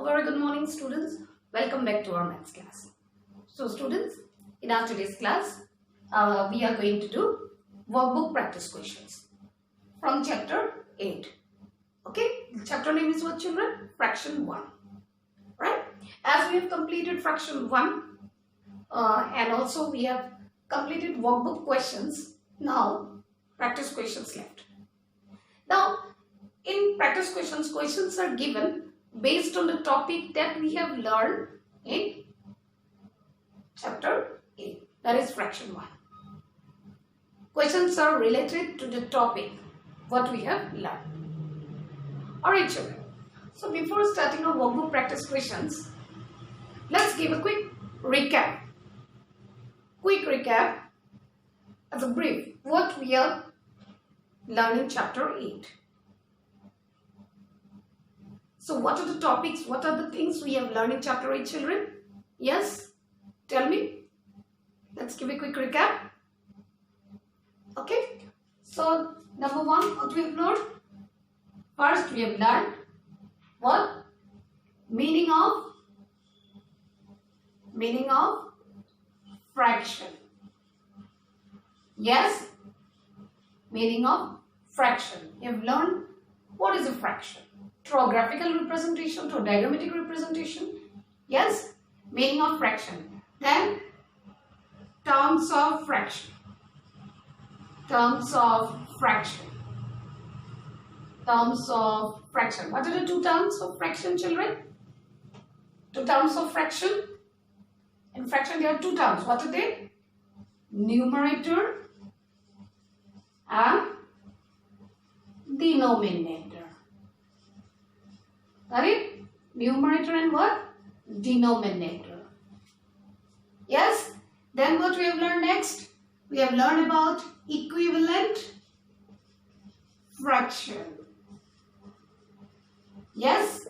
very good morning, students. Welcome back to our maths class. So students, in our today's class, we are going to do workbook practice questions from chapter 8. Okay, the chapter name is what, children? Fraction 1. Right? As we have completed fraction 1 and also we have completed workbook questions, now practice questions left. Now, in practice questions, questions are given based on the topic that we have learned in chapter 8, that is fraction 1. Questions are related to the topic what we have learned. Alright children, so before starting our workbook practice questions, let's give a quick recap. Quick recap as a brief what we are learning chapter 8. So what are the topics, what are the things we have learned in chapter 8, children? Yes? Tell me. Let's give a quick recap. Okay? So, number 1, what we have learned? First, we have learned what? Meaning of fraction. Yes? Meaning of fraction. You have learned what is a fraction. Through a graphical representation, through a diagrammatic representation. Yes? Meaning of fraction. Then, terms of fraction. Terms of fraction. Terms of fraction. What are the two terms of fraction, children? Two terms of fraction. In fraction, there are two terms. What are they? Numerator and denominator. Got it? Numerator and what? Denominator. Yes? Then what we have learned next? We have learned about equivalent fraction. Yes?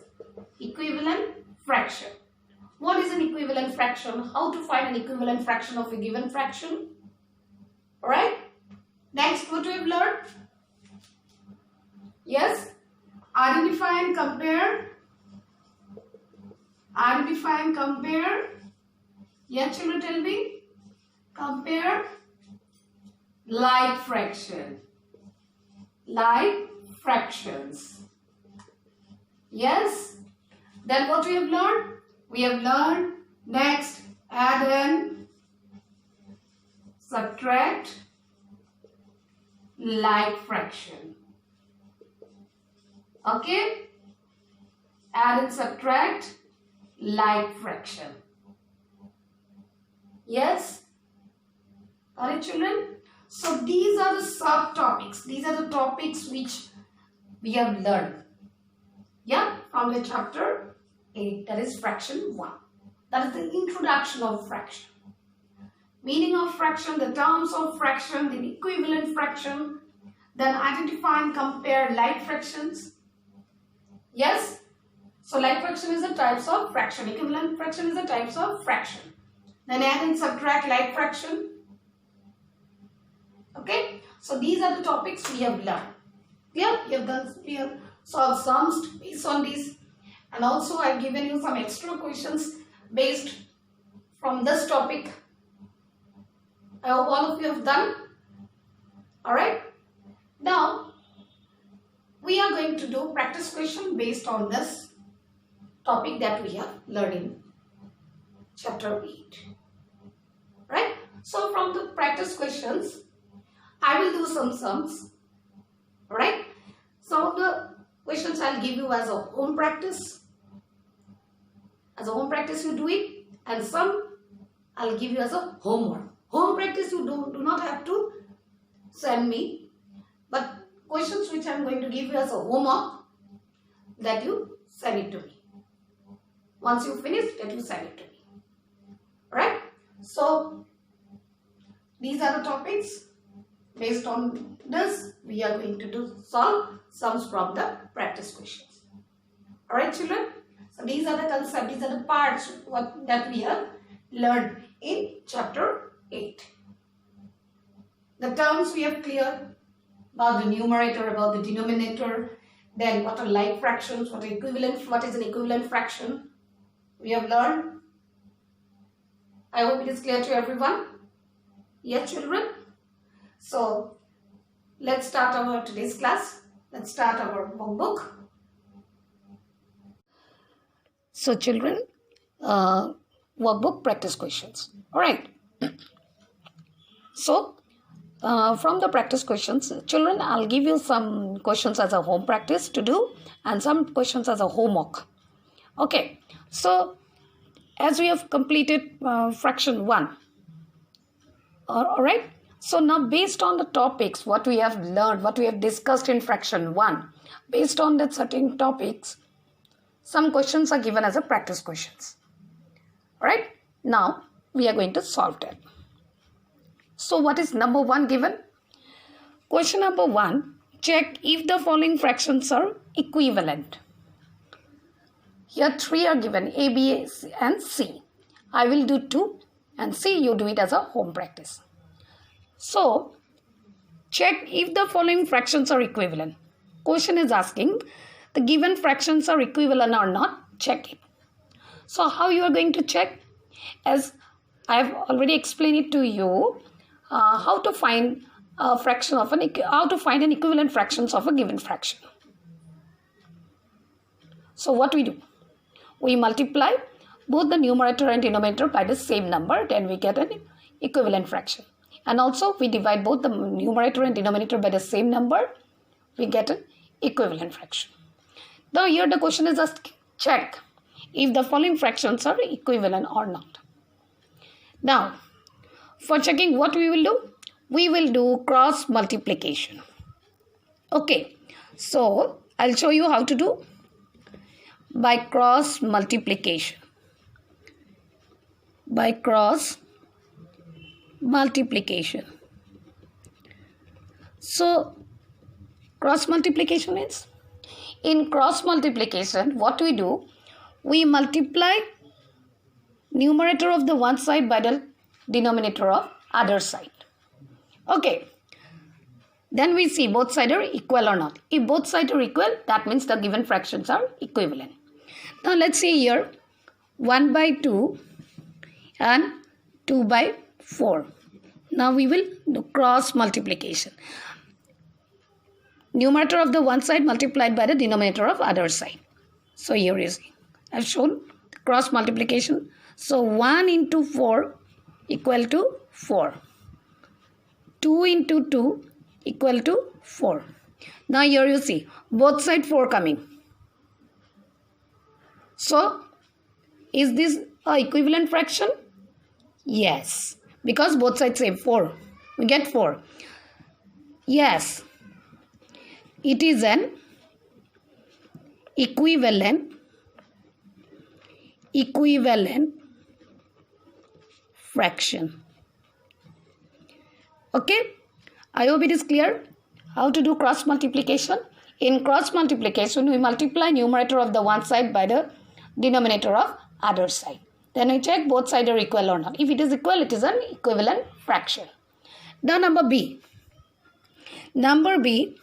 Equivalent fraction. What is an equivalent fraction? How to find an equivalent fraction of a given fraction? Alright? Next, what we have learned? Yes? Identify and compare. Identify and compare. Yes, children, tell me. Compare like fraction. Like fractions. Yes? Then what we have learned? We have learned next add and subtract like fraction. Okay? Add and subtract like fraction. Yes? Alright children? So these are the subtopics. These are the topics which we have learned. Yeah? From the chapter 8, that is fraction 1. That is the introduction of fraction. Meaning of fraction, the terms of fraction, the equivalent fraction, then identify and compare like fractions. Yes? So like fraction is the types of fraction. Equivalent fraction is the types of fraction. Then add and subtract like fraction. Okay? So these are the topics we have learned. Clear? We have solved sums based on these. And also I have given you some extra questions based from this topic. I hope all of you have done. Alright? Now, we are going to do practice question based on this topic that we have learned in chapter 8. Right? So, from the practice questions, I will do some sums. Alright? Some of the questions I will give you as a home practice. As a home practice you do it, and some I will give you as a homework. Home practice you do not have to send me, but questions which I am going to give you as a homework, that you send it to me. Once you finish, that you send it to me. Alright? So, these are the topics. Based on this, we are going to solve sums from the practice questions. Alright children? So these are the concepts, these are the parts that we have learned in chapter 8. The terms we have cleared about the numerator, about the denominator, Then what are like fractions, what is an equivalent fraction, we have learned. I hope it is clear to everyone. Yes, children? So, let's start our today's class. Let's start our workbook. So, children, workbook practice questions. Alright. So, from the practice questions, children, I'll give you some questions as a home practice to do and some questions as a homework. Okay. So, as we have completed fraction 1. Alright. So, now based on the topics, what we have learned, what we have discussed in fraction 1, based on that certain topics, some questions are given as a practice questions. Alright. Now, we are going to solve that. So, what is number 1 given? Question number 1, check if the following fractions are equivalent. Here 3 are given, A, B, and C. I will do 2 and C, you do it as a home practice. So, check if the following fractions are equivalent. Question is asking, the given fractions are equivalent or not, check it. So, how you are going to check? As I have already explained it to you, how to find a fraction of an equivalent fractions of a given fraction. So what we do? We multiply both the numerator and denominator by the same number, then we get an equivalent fraction. And also we divide both the numerator and denominator by the same number, we get an equivalent fraction. Now here the question is asking, check if the following fractions are equivalent or not. Now, for checking, what we will do? We will do cross multiplication. Okay, so I'll show you how to do by cross multiplication. By cross multiplication. So, cross multiplication means, in cross multiplication, what we do? We multiply numerator of the one side by the denominator of other side. Okay. Then we see both sides are equal or not. If both sides are equal, that means the given fractions are equivalent. Now let's see here 1 by 2 and 2 by 4. Now we will do cross multiplication. Numerator of the one side multiplied by the denominator of other side. So here is, I have shown cross multiplication. So 1 into 4 equal to 4. 2 into 2 equal to 4. Now here you see both side 4 coming. So is this a equivalent fraction? Yes, because both sides say 4. We get 4. Yes, it is an equivalent fraction. Okay, I hope it is clear how to do cross multiplication. In cross multiplication, we multiply numerator of the one side by the denominator of other side. Then we check both sides are equal or not. If it is equal, it is an equivalent fraction. Now number B. Number B,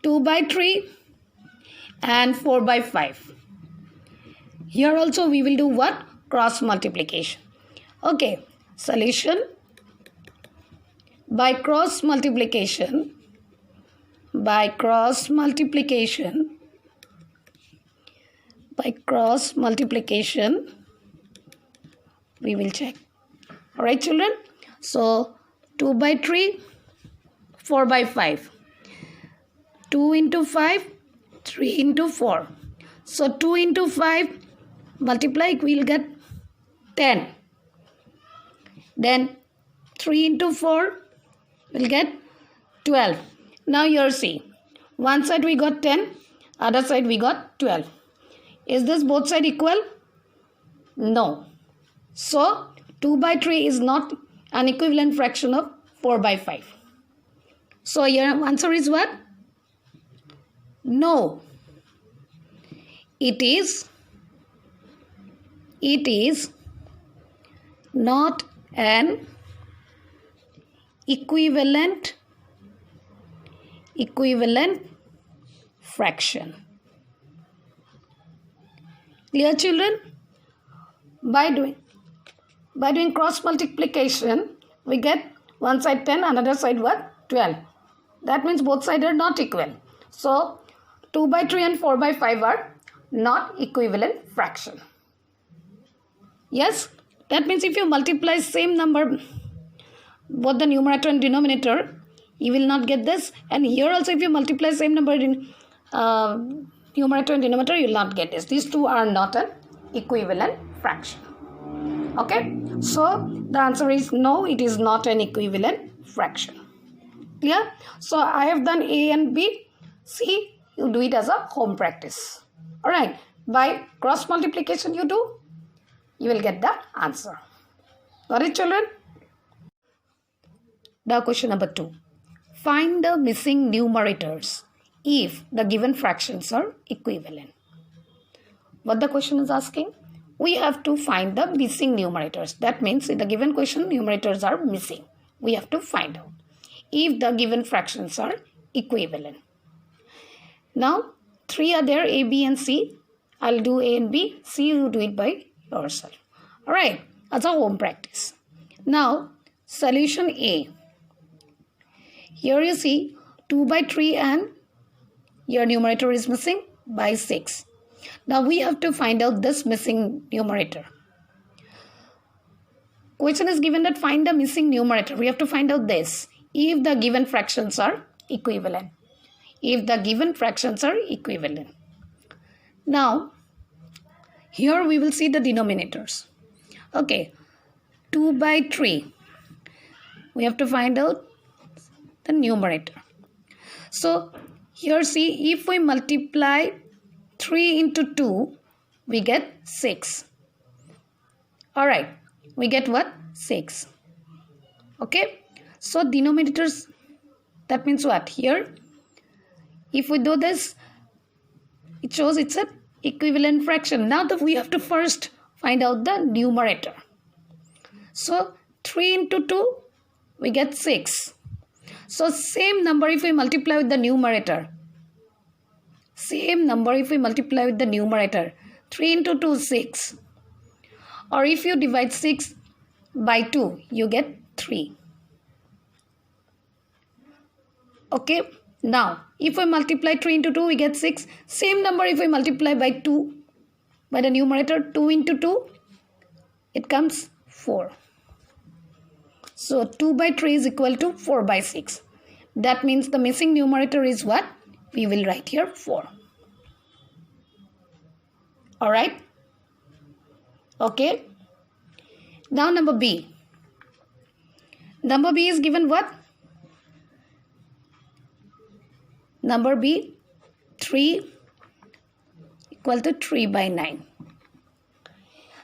2 by 3 and 4 by 5. Here also we will do what? Cross multiplication. Okay, solution by cross multiplication. By cross multiplication, we will check. Alright children, so 2 by 3, 4 by 5. 2 into 5, 3 into 4. So 2 into 5 multiply, we will get 10. Then 3 into 4 will get 12. Now here see, one side we got 10, other side we got 12. Is this both side equal? No. So 2 by 3 is not an equivalent fraction of 4 by 5. So your answer is what? No. It is not an equivalent fraction. Clear, children? By doing cross multiplication, we get one side 10, another side what? 12. That means both sides are not equal. So 2 by 3 and 4 by 5 are not equivalent fraction. Yes, that means if you multiply same number, both the numerator and denominator, you will not get this. And here also if you multiply same number in numerator and denominator, you will not get this. These two are not an equivalent fraction. Okay, so the answer is no, it is not an equivalent fraction. Clear? So I have done A and B. C, you do it as a home practice. Alright, by cross multiplication you do, you will get the answer. Got it, children? Now question number 2. Find the missing numerators if the given fractions are equivalent. What the question is asking? We have to find the missing numerators. That means in the given question, numerators are missing. We have to find out if the given fractions are equivalent. Now, 3 are there, A, B and C. I'll do A and B. C, you do it by yourself. Alright, as a home practice. Now, solution A. Here you see 2 by 3 and your numerator is missing by 6. Now we have to find out this missing numerator. Question is given that find the missing numerator. We have to find out this. If the given fractions are equivalent. If the given fractions are equivalent. Now, here we will see the denominators. Okay, 2 by 3. We have to find out the numerator. So, here see, if we multiply 3 into 2, we get 6. Alright, we get what? 6. Okay, so denominators, that means what? Here, if we do this, it shows it's an equivalent fraction. Now that we have to first find out the numerator. So 3 into 2, we get 6. So same number if we multiply with the numerator. Same number if we multiply with the numerator. 3 into 2 is 6. Or if you divide 6 by 2, you get 3. Okay. Now, if we multiply 3 into 2, we get 6. Same number if we multiply by 2, by the numerator, 2 into 2, it comes 4. So, 2 by 3 is equal to 4 by 6. That means the missing numerator is what? We will write here 4. Alright? Okay. Now, number B. Number B is given what? Number B, 3 equal to 3 by 9.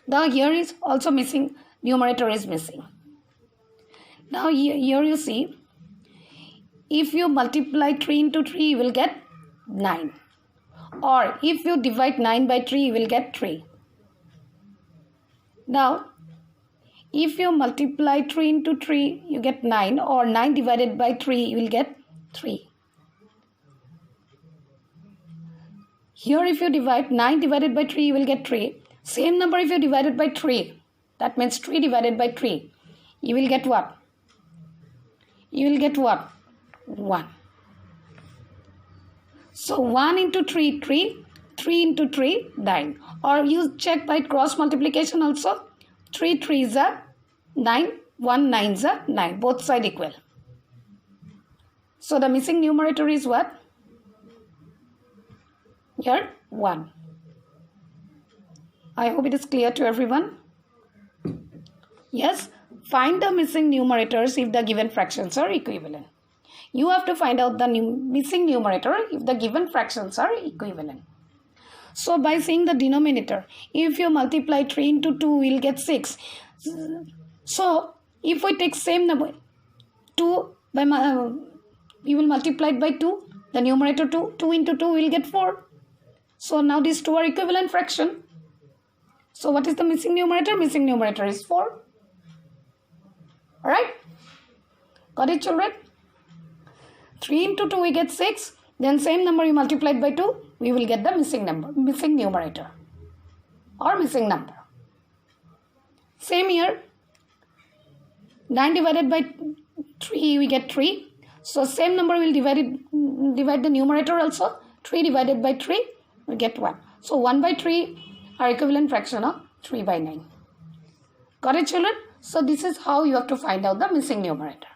Now here is also missing, numerator is missing. Now here you see, if you multiply 3 into 3, you will get 9. Or if you divide 9 by 3, you will get 3. Now, if you multiply 3 into 3, you get 9. Or 9 divided by 3, you will get 3. Here if you divide 9 divided by 3, you will get 3. Same number if you divide it by 3. That means 3 divided by 3. You will get what? You will get what? 1. So 1 into 3, 3. 3 into 3, 9. Or you check by cross multiplication also. 3 3s are 9. 1 9s are 9. Both sides equal. So the missing numerator is what? Here 1. I hope it is clear to everyone. Yes, find the missing numerators if the given fractions are equivalent. You have to find out the missing numerator if the given fractions are equivalent. So by seeing the denominator, if you multiply 3 into 2, we will get 6. So if we take same number, 2 by we will multiply it by 2. The numerator 2. 2 into 2 we will get 4. So now these two are equivalent fraction. So what is the missing numerator? Missing numerator is 4. Alright? Got it, children? 3 into 2 we get 6. Then same number you multiply by 2, we will get the missing numerator or missing number. Same here, 9 divided by 3, we get 3. So same number will divide the numerator also. 3 divided by 3, we get 1. So 1 by 3 are equivalent fraction of 3 by 9. Got it, children? So this is how you have to find out the missing numerator.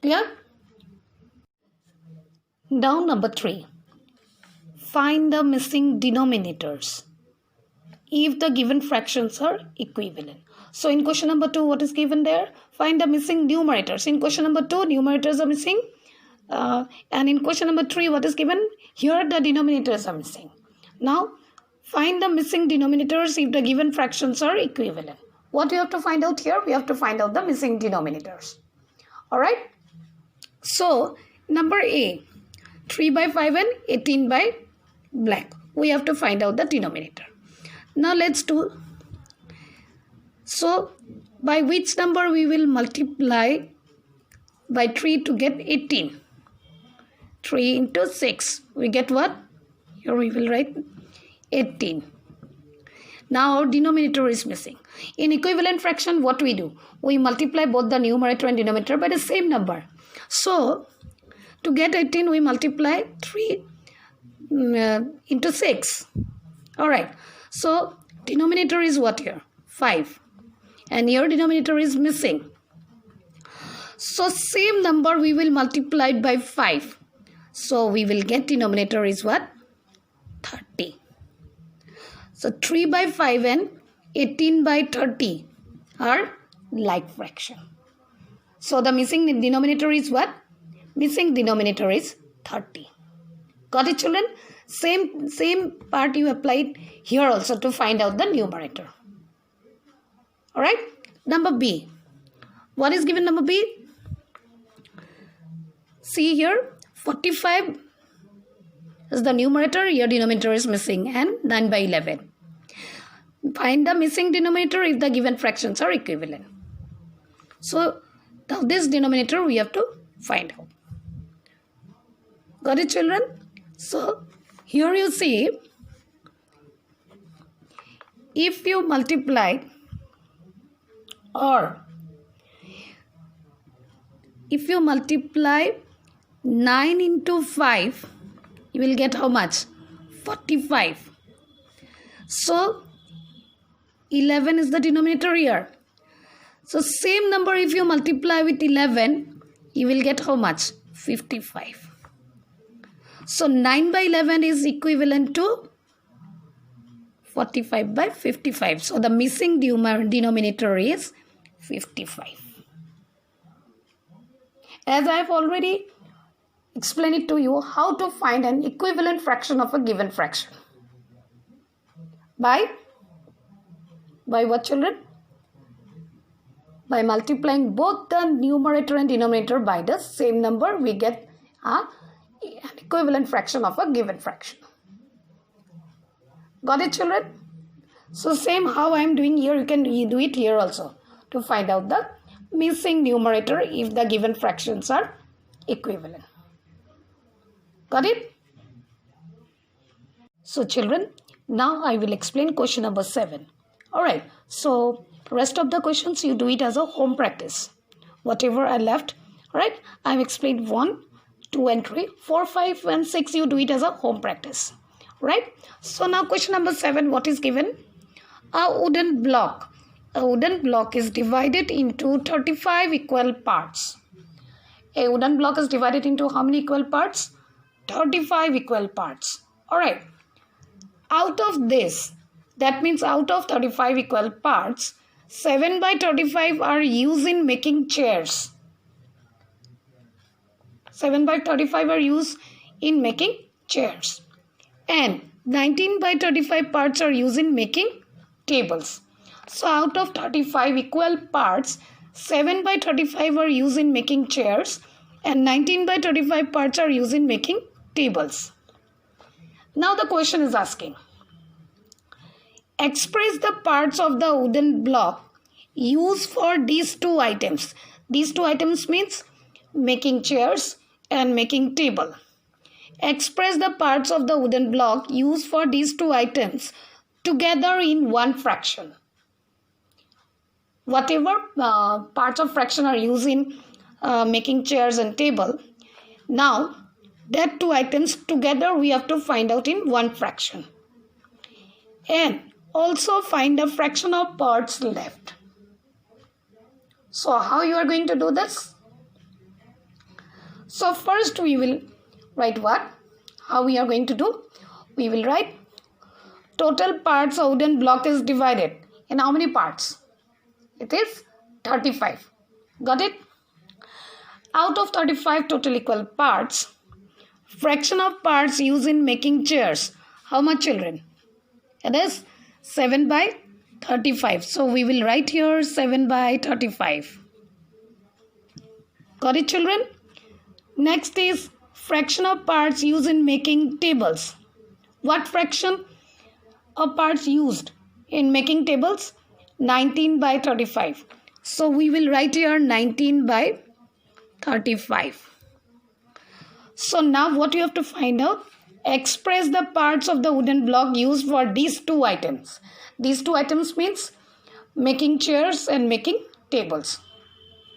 Clear? Now number 3. Find the missing denominators if the given fractions are equivalent. So in question number 2, what is given there? Find the missing numerators. In question number 2, numerators are missing. And in question number 3, what is given? Here the denominators are missing. Now, find the missing denominators if the given fractions are equivalent. What we have to find out here? We have to find out the missing denominators. Alright? So, number A, 3 by 5 and 18 by black. We have to find out the denominator. Now, let's do. So, by which number we will multiply by 3 to get 18? 3 into 6. We get what? Here we will write 18. Now our denominator is missing. In equivalent fraction, what we do? We multiply both the numerator and denominator by the same number. So, to get 18, we multiply 3 into 6. Alright. So, denominator is what here? 5. And your denominator is missing. So, same number we will multiply by 5. So, we will get denominator is what? 30. So, 3 by 5 and 18 by 30 are like fraction. So, the missing denominator is what? Missing denominator is 30. Got it, children? Same part you applied here also to find out the numerator. Alright? Number B. What is given number B? See here, 45 is the numerator, your denominator is missing, and 9 by 11. Find the missing denominator if the given fractions are equivalent. So, now this denominator we have to find out. Got it, children? So, here you see, if you multiply or if you multiply 9 into 5, you will get how much? 45. So, 11 is the denominator here. So, same number if you multiply with 11, you will get how much? 55. So, 9 by 11 is equivalent to 45 by 55. So, the missing denominator is 55. As I have already explained it to you, how to find an equivalent fraction of a given fraction. By what, children? By multiplying both the numerator and denominator by the same number, we get an equivalent fraction of a given fraction. Got it, children? So, same how I am doing here, you can do it here also to find out the missing numerator if the given fractions are equivalent. Got it? So, children, now I will explain question number 7. Alright, so rest of the questions you do it as a home practice. Whatever I left, right? I have explained 1, 2 and 3. 4, 5 and 6 you do it as a home practice. Right? So now question number 7, what is given? A wooden block. A wooden block is divided into 35 equal parts. A wooden block is divided into how many equal parts? 35 equal parts. Alright. Out of this, that means out of 35 equal parts, 7 by 35 are used in making chairs. 7 by 35 are used in making chairs. And 19 by 35 parts are used in making tables. So out of 35 equal parts, 7 by 35 are used in making chairs and 19 by 35 parts are used in making tables. Now the question is asking, express the parts of the wooden block used for these two items. These two items means making chairs and making table. express the parts of the wooden block used for these two items together in one fraction. Whatever parts of fraction are used in making chairs and table, now that two items together we have to find out in one fraction. And also find the fraction of parts left. So how you are going to do this? So first we will write what? How we are going to do? We will write total parts of wooden block is divided in how many parts? It is 35. Got it? Out of 35 total equal parts, fraction of parts used in making chairs. How much, children? It is 7 by 35. So we will write here 7 by 35. Got it, children? Next is fraction of parts used in making tables. What fraction of parts used in making tables? 19 by 35. So we will write here 19 by 35. So now what you have to find out? Express the parts of the wooden block used for these two items. These two items means making chairs and making tables.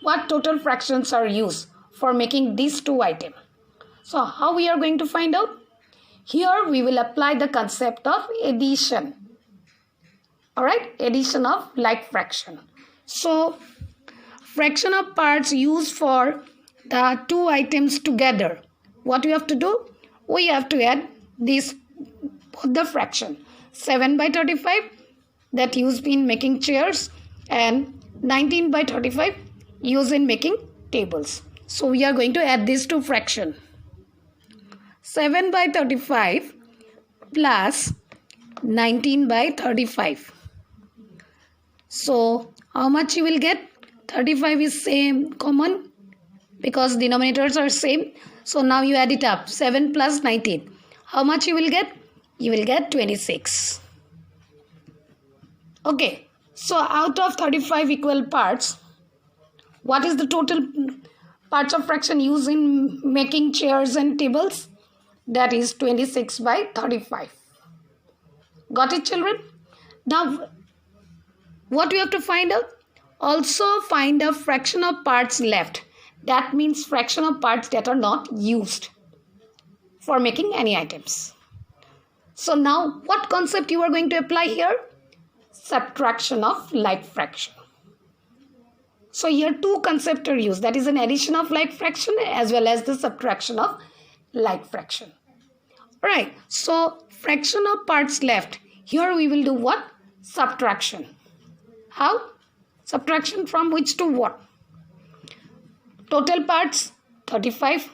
What total fractions are used for making these two items? So how we are going to find out? Here we will apply the concept of addition. Alright, addition of like fraction. So fraction of parts used for the two items together. What we have to do? We have to add this both the fraction. 7 by 35 that used in making chairs and 19 by 35 used in making tables. So we are going to add these two fractions. 7 by 35 plus 19 by 35. So how much you will get? 35 is same common because denominators are same. So now you add it up. 7 plus 19. How much you will get? You will get 26. Okay. So out of 35 equal parts, what is the total parts of fraction used in making chairs and tables? That is 26 by 35. Got it, children? Now what we have to find out? Also find the fraction of parts left. That means fraction of parts that are not used for making any items. So now what concept you are going to apply here? Subtraction of like fraction. So here two concepts are used. That is an addition of like fraction as well as the subtraction of like fraction. Alright, so fraction of parts left. Here we will do what? Subtraction. How? Subtraction from which to what? Total parts 35.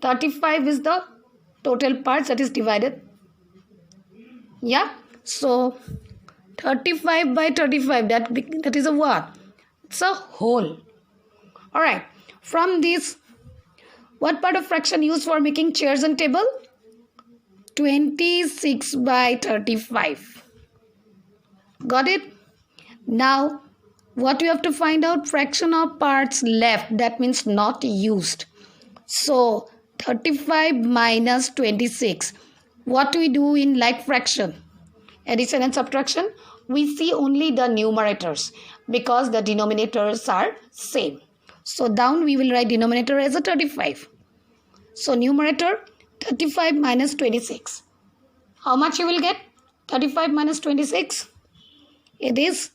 35 is the total parts that is divided. Yeah. So 35 by 35 that is a what? It's a whole. Alright. From this, what part of fraction used for making chairs and table? 26 by 35. Got it? Now, what you have to find out? Fraction of parts left. That means not used. So, 35 minus 26. What we do in like fraction? Addition and subtraction. We see only the numerators because the denominators are same. So, down we will write denominator as a 35. So, numerator 35 minus 26. How much you will get? 35 minus 26. It is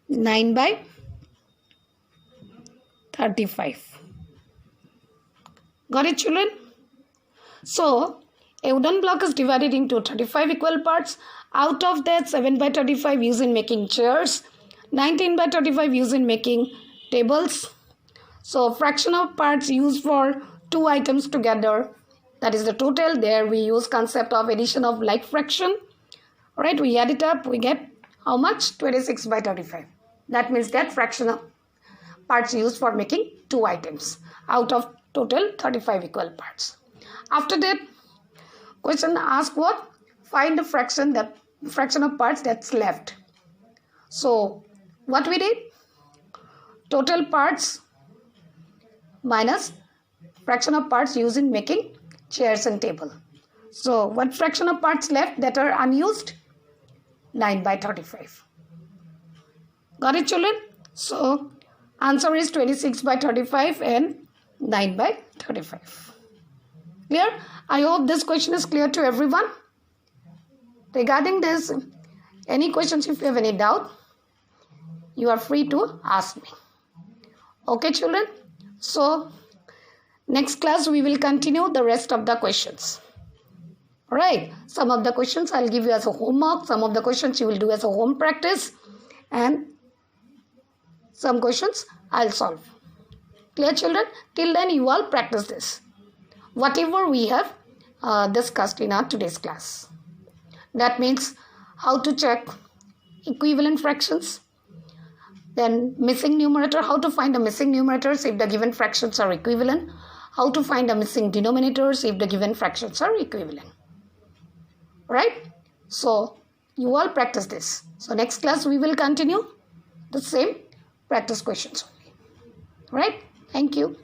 9 by 35. Got it, children? So, a wooden block is divided into 35 equal parts. Out of that, 7 by 35 used in making chairs, 19 by 35 used in making tables. So, fraction of parts used for two items together. That is the total. There we use concept of addition of like fraction. Alright, we add it up. We get how much? 26 by 35. That means that fraction of parts used for making two items out of total 35 equal parts. After that, question ask what? Find the fraction of parts that's left. So what we did? Total parts minus fraction of parts used in making chairs and table. So what fraction of parts left that are unused? 9 by 35. Got it, children? So answer is 26 by 35 and 9 by 35. Clear? I hope this question is clear to everyone. Regarding this, any questions, if you have any doubt, you are free to ask me. Okay, children? So next class we will continue the rest of the questions. Alright, some of the questions I'll give you as a homework, some of the questions you will do as a home practice, and some questions I'll solve. Clear, children? Till then you all practice this, whatever we have discussed in our today's class. That means how to check equivalent fractions, then missing numerator, how to find the missing numerators if the given fractions are equivalent, how to find the missing denominators if the given fractions are equivalent. Right? So you all practice this. So next class we will continue the same practice questions only. Right? Thank you.